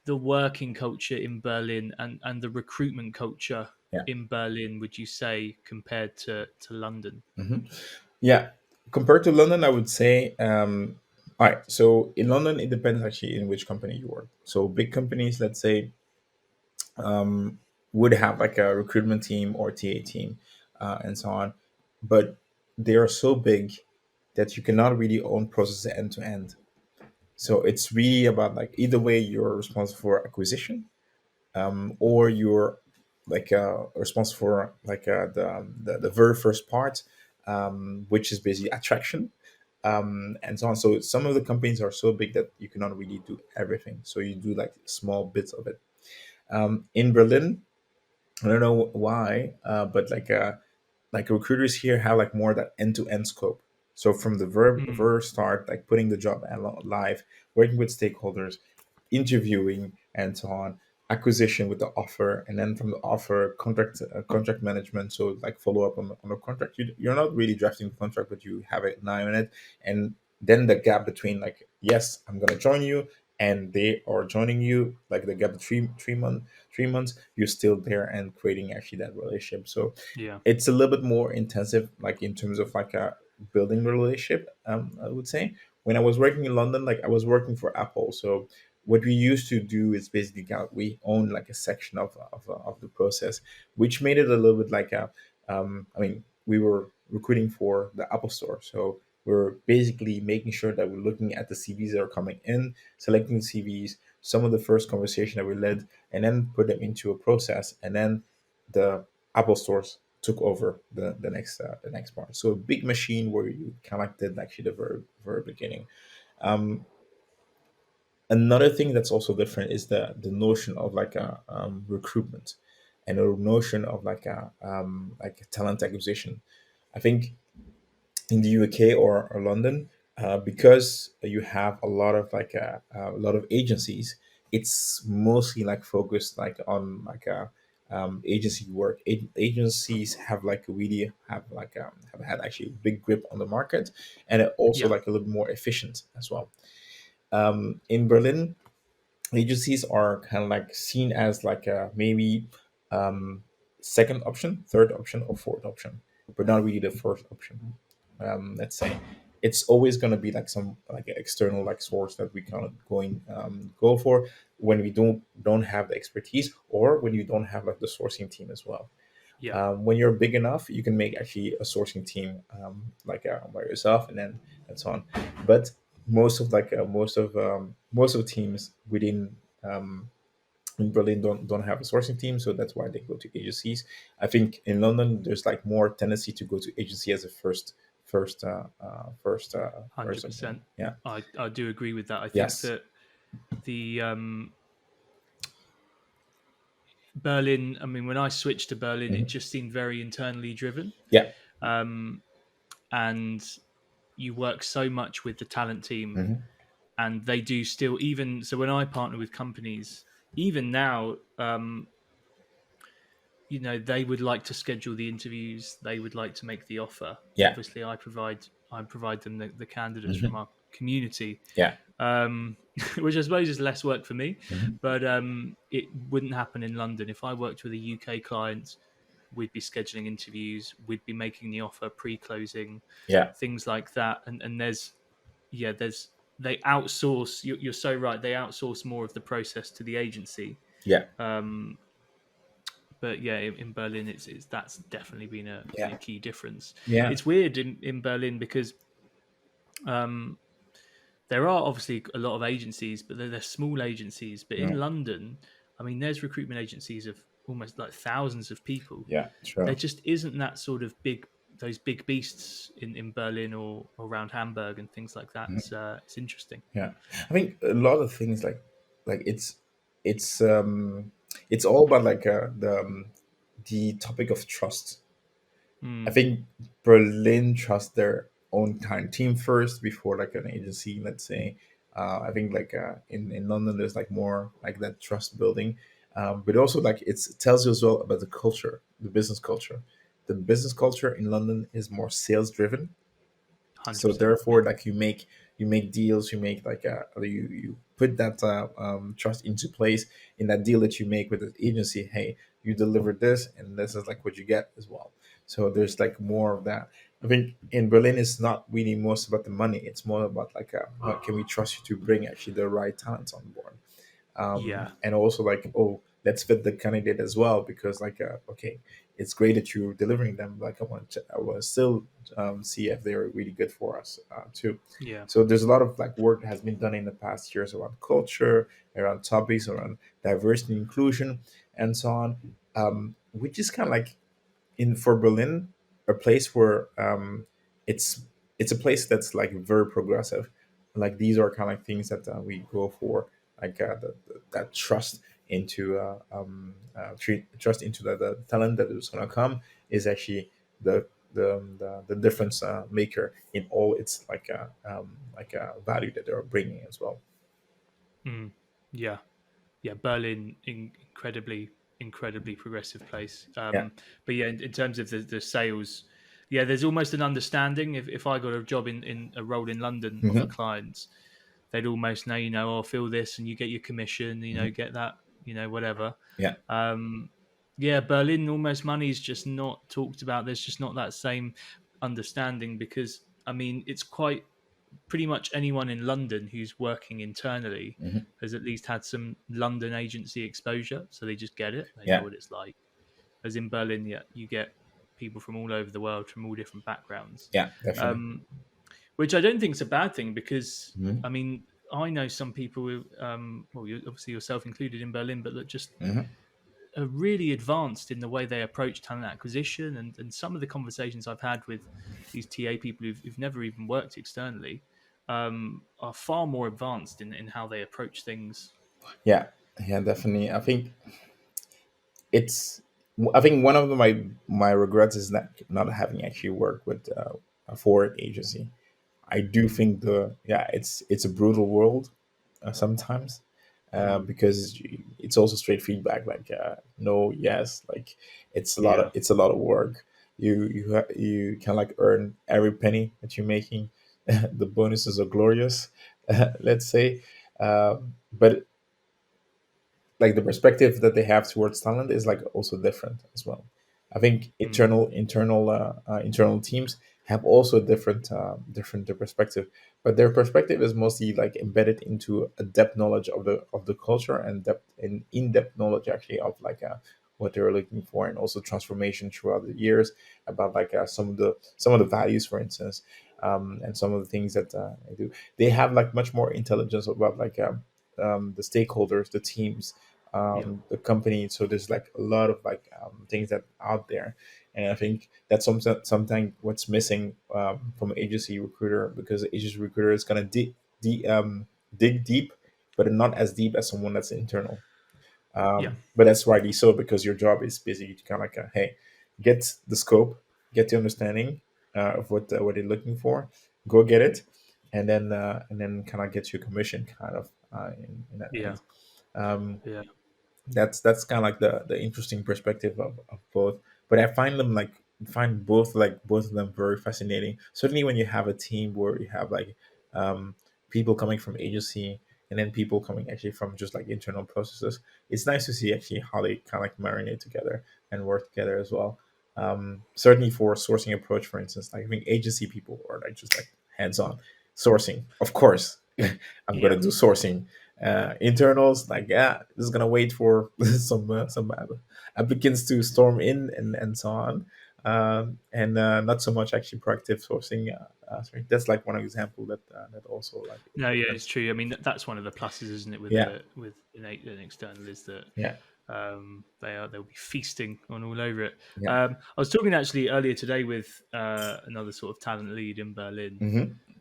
the working culture in Berlin and the recruitment culture Yeah. in Berlin? Would you say compared to London? Hmm. Yeah. Compared to London, I would say, all right. So in London, it depends actually in which company you work. So big companies, let's say, would have like a recruitment team or TA team, and so on. But they are so big that you cannot really own processes end to end. So it's really about like either way you're responsible for acquisition, or you're like responsible for like the very first part, which is basically attraction, and so on. So some of the companies are so big that you cannot really do everything. So you do like small bits of it. In Berlin, I don't know why, but like recruiters here have like more that end to end scope. So from the Mm, very start, like putting the job live, working with stakeholders, interviewing, and so on, acquisition with the offer, and then from the offer, contract management. So like follow up on the contract. You're not really drafting the contract, but you have an eye on it, and then the gap between like yes, I'm gonna join you, and they are joining you, like the gap of 3 months, you're still there and creating actually that relationship. So yeah. it's a little bit more intensive, like in terms of like a building relationship. I would say when I was working in London, like I was working for Apple, so what we used to do is basically we own like a section of the process, which made it a little bit like a I mean, we were recruiting for the Apple Store, so we're basically making sure that we're looking at the CVs that are coming in, selecting the CVs, some of the first conversation that we led, and then put them into a process, and then the Apple stores took over the next part. So a big machine where you kind of like did actually the very beginning. Um, Another thing that's also different is the notion of like a recruitment, and the notion of like a talent acquisition. I think in the UK or London, because you have a lot of a lot of agencies, it's mostly like focused like on like a agency work. Agencies have like really have had actually a big grip on the market, and it also Yeah. like a little more efficient as well. In Berlin, agencies are kind of like seen as like a maybe um, second option, third option, or fourth option, but not really the first option. Let's say it's always going to be like some like external like source that we kind of go for when we don't have the expertise, or when you don't have like the sourcing team as well. Yeah. When you're big enough, you can make actually a sourcing team by yourself, and then and so on. But most of teams within in Berlin don't have a sourcing team, so that's why they go to agencies. I think in London there's like more tendency to go to agency as a first option. 100%. Yeah. I do agree with that. I think Yes. that the Berlin, I mean, when I switched to Berlin, it Hmm. just seemed very internally driven. Yeah. Um, and you work so much with the talent team, Hmm. and they do still, even so, when I partner with companies, even now, they would like to schedule the interviews, they would like to make the offer. Yeah. Obviously, I provide them the candidates from Hmm. our community, Yeah. um, which I suppose is less work for me, Hmm. but it wouldn't happen in London. If I worked with a UK client, we'd be scheduling interviews, we'd be making the offer, pre-closing, Yeah. things like that. And there's they outsource. You're so right. They outsource more of the process to the agency. Yeah. Um, but yeah, in Berlin, it's that's definitely been a Yeah. key difference. Yeah. It's weird in Berlin because um, there are obviously a lot of agencies, but they're small agencies. But Yeah, in London, I mean, there's recruitment agencies of almost like thousands of people. yeah, There sure. just isn't that sort of those big beasts in Berlin or around Hamburg and things like that. It's interesting. Yeah, I think a lot of things like it's it's all about like the topic of trust. I Mm, think Berlin trusts their own kind of team first before like an agency, let's say. I think like in London, there's like more like that trust building, but also like it tells you as well about the culture, the business culture. The business culture in London is more sales driven, so 100%. therefore like you make deals, you make like you put that trust into place in that deal that you make with the agency. Hey, you deliver this and this is like what you get as well. So there's like more of that. I think in Berlin it's not really most about the money, it's more about like what can we trust you to bring actually the right talents on board, Yeah, and also like, oh, let's fit the candidate as well, because like okay, it's great that you're delivering them, like I want to still see if they're really good for us too. yeah, So there's a lot of like work that has been done in the past years around culture, around topics, around diversity and inclusion, and so on, which is kind of like in for Berlin, a place where it's it's a place that's like very progressive. Like these are kind of like things that we go for, like that trust into trust into the talent that is going to come is actually the the difference maker in all its like value that they're bringing as well. mm, yeah. Yeah, Berlin, incredibly progressive place. Yeah. But yeah, in terms of the sales, yeah, there's almost an understanding. If I got a job in a role in London off a Hmm. client, they'd almost know, I'll fill this and you get your commission, Hmm. get that, whatever. Yeah. Um, yeah, Berlin, almost money is just not talked about. There's just not that same understanding because, I mean, it's quite pretty much anyone in London who's working internally Hmm. has at least had some London agency exposure, so they just get it. They know Yeah. what it's like. As in Berlin, yeah, you get people from all over the world, from all different backgrounds, Yeah, definitely. um, which I don't think is a bad thing because Hmm. I mean I know some people who, well, obviously yourself included in Berlin, but that just Hmm. are really advanced in the way they approach talent acquisition, and some of the conversations I've had with these TA people who've never even worked externally are far more advanced in how they approach things. Yeah, yeah, definitely. It's I think one of my regrets is not having actually worked with a foreign agency. I do Mm, think the yeah, it's a brutal world sometimes, mm, because it's also straight feedback, like no, yes, like yeah, it's a lot of work. You can like earn every penny that you're making. The bonuses are glorious, let's say, but like the perspective that they have towards talent is like also different as well. I think mm, internal teams have also different perspective, but their perspective is mostly like embedded into a depth knowledge of the culture and depth and in depth knowledge actually of like what they're looking for, and also transformation throughout the years about like some of the values, for instance, and some of the things that they do. They have like much more intelligence about like the stakeholders, the teams, yeah, the company. So there's like a lot of like things that out there, and I think that's sometimes what's missing from an agency recruiter, because the agency recruiter is gonna dig deep, but not as deep as someone that's internal. yeah, But that's rightly so, because your job is basically to kind of like hey, get the scope, get the understanding of what they're looking for, go get it, and then kind of get your commission kind of in that yeah, end. Um, yeah, that's kind of like the interesting perspective of both, but I find them like find both of them very fascinating, certainly when you have a team where you have like um, people coming from agency and then people coming actually from just like internal processes. It's nice to see actually how they kind of like marinate together and work together as well. Certainly for sourcing approach, for instance, like I think agency people are like just like hands-on sourcing, of course. I'm yeah, gonna do sourcing. Internals like, yeah, just gonna wait for some applicants to storm in and so on. and not so much actually proactive sourcing. Sorry, that's like one example that that also like No, yeah, it's happens. true. I mean, that's one of the pluses, isn't it, with Yeah, an external is that yeah, they'll be feasting on all over it. yeah, I was talking actually earlier today with another sort of talent lead in Berlin,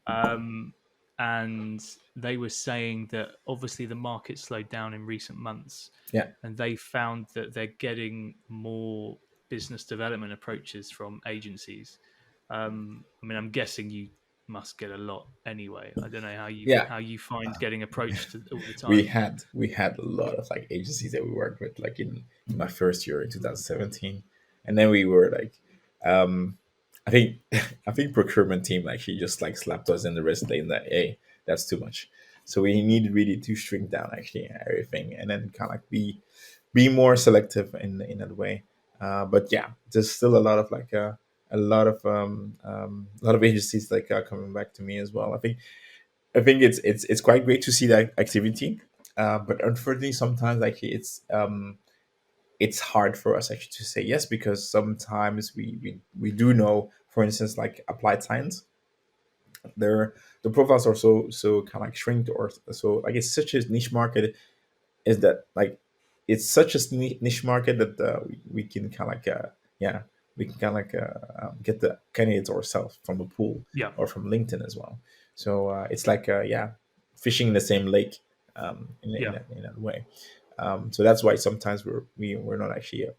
hmm, um, and they were saying that obviously the market slowed down in recent months, yeah, and they found that they're getting more business development approaches from agencies. I mean, I'm guessing you must get a lot anyway. I don't know yeah. how you find getting approached all the we time. had we had a lot of like agencies that we worked with like in my first year in 2017, and then we were like, um I think I think procurement team actually just like slapped us in the wrist saying that, hey, that's too much. So we needed really to shrink down actually everything, and then kind of like be more selective in that way. But yeah, there's still a lot of like a lot of agencies like coming back to me as well. I think it's quite great to see that activity, but unfortunately, sometimes actually it's hard for us actually to say yes, because sometimes we do know, for instance, like applied science, their the profiles are so kind of like shrinked, or so like it's such a niche market, is that like it's such a niche market that we can kind of like yeah, we can kind of like get the candidates ourselves from a pool Yeah, or from LinkedIn as well. So it's like yeah, fishing in the same lake, yeah, in that way. So that's why sometimes we're not actually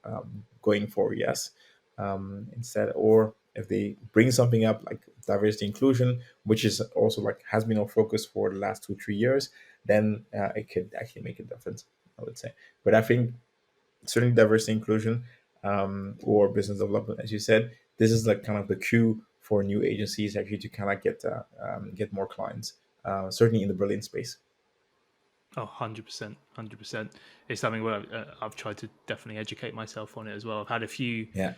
going for yes, instead, or if they bring something up like diversity inclusion, which is also like has been our focus for the last 2 3 years, then it could actually make a difference, I would say. But I think certainly diversity inclusion, or business development, as you said, this is like kind of the cue for new agencies actually to kind of get more clients, certainly in the Berlin space. oh, 100%, 100%. It's something where I've tried to definitely educate myself on it as well. I've had a few Yeah.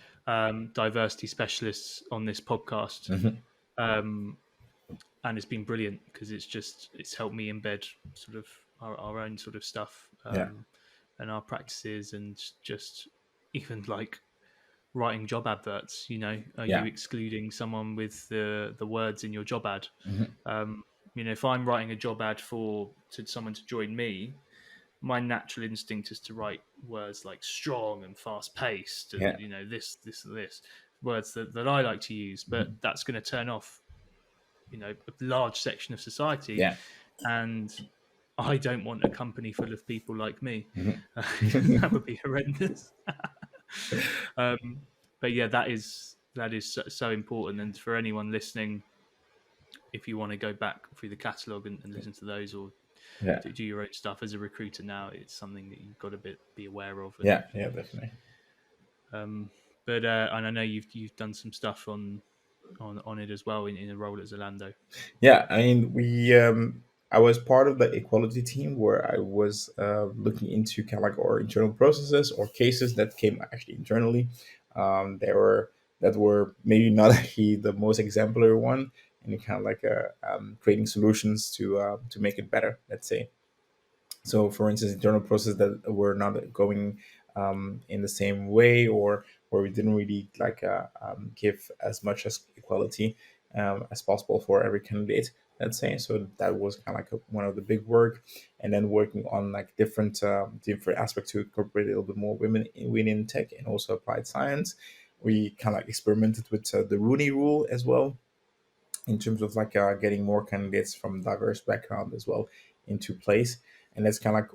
diversity specialists on this podcast, Hmm. um, and it's been brilliant because it's helped me embed sort of our own sort of stuff, Yeah. and our practices, and just even like writing job adverts. You know, are you Yeah. excluding someone with the words in your job ad? Hmm. Um, you know, if I'm writing a job ad for to someone to join me, my natural instinct is to write words like strong and fast paced, Yeah. and this and this words that I like to use. But Hmm. that's going to turn off a large section of society, Yeah. and I don't want a company full of people like me. Hmm. That would be horrendous. um, but yeah, that is so important. And for anyone listening, if you want to go back through the catalog and listen to those, or Yeah. do your own stuff as a recruiter now, it's something that you've got to be aware of. And Yeah. Yeah. Definitely. um, but and I know you've done some stuff on it as well in a role at Zalando. Yeah, I mean, I was part of the equality team where I was looking into kind of like our internal processes or cases that came actually internally. There were that were maybe not actually the most exemplary one, and kind of like creating solutions to make it better. Let's say. So, for instance, internal processes that were not going in the same way, or where we didn't really like give as much as equality as possible for every candidate. Let's say. So that was kind of like one of the big work, and then working on like different aspects to incorporate a little bit more women within tech and also applied science. We kind of like experimented with the Rooney Rule as well, in terms of like getting more candidates from diverse background as well into place. And that's kind of like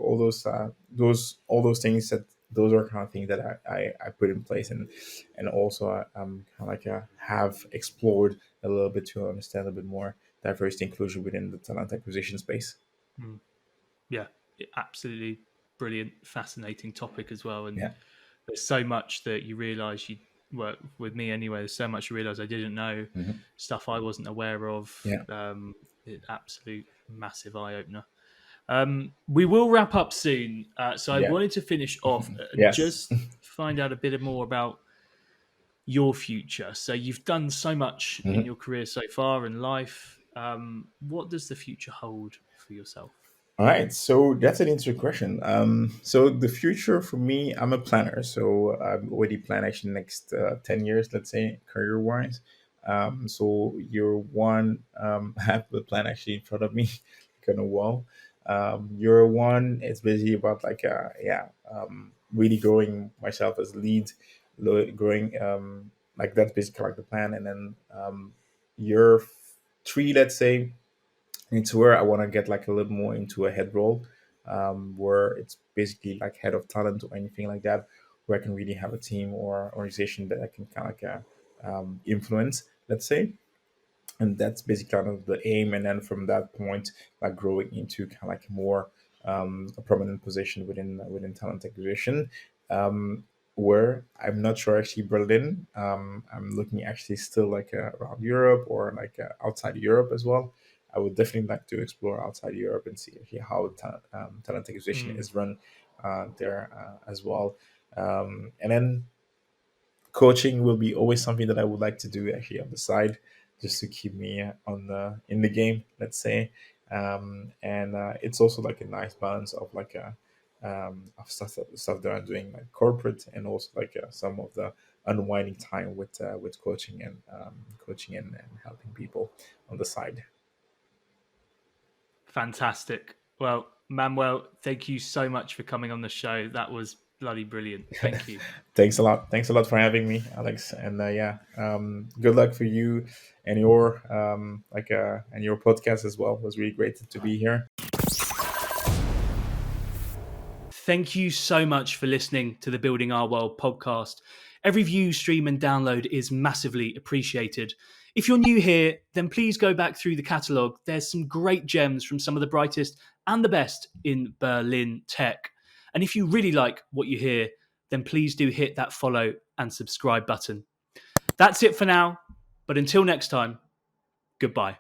those all those things that those are kind of things that I put in place, and also kind of like have explored a little bit to understand a bit more diversity inclusion within the talent acquisition space. Mm. Yeah, absolutely brilliant, fascinating topic as well. And Yeah. there's so much that you realise you work with me anyway. There's so much you realise I didn't know, Hmm. stuff I wasn't aware of. Yeah. Absolute massive eye opener. We will wrap up soon. So I Yeah. wanted to finish off Yes. just find out a bit more about your future. So you've done so much in Mhm. your career so far in life. What does the future hold for yourself? All right, so that's an interesting question. So the future for me, I'm a planner. So I'm already planned actually next 10 years, let's say, career wise. So year one, I have the plan actually in front of me, kind of wall. Year one, it's basically about like really growing myself as lead, growing like that's basically like the plan, and then year three, let's say it's where I want to get like a little more into a head role, where it's basically like head of talent or anything like that, where I can really have a team or organization that I can kind of like influence, let's say. And that's basically kind of the aim. And then from that point, like growing into kind of like more a prominent position within talent acquisition. Where I'm not sure actually Berlin. I'm looking actually still like around Europe or like outside Europe as well. I would definitely like to explore outside Europe and see actually how talent acquisition Mm. is run there as well. And then coaching will be always something that I would like to do actually on the side, just to keep me on the in the game, let's say. And it's also like a nice balance of like of stuff that I'm doing like corporate and also like some of the unwinding time with coaching and and helping people on the side. Fantastic. Well, Manuel, thank you so much for coming on the show. That was bloody brilliant. Thank you. Thanks a lot. Thanks a lot for having me, Alex. And good luck for you and your and your podcast as well. It was really great to be here. Thank you so much for listening to the Building Our World podcast. Every view, stream, and download is massively appreciated. If you're new here, then please go back through the catalogue. There's some great gems from some of the brightest and the best in Berlin tech. And if you really like what you hear, then please do hit that follow and subscribe button. That's it for now. But until next time, goodbye.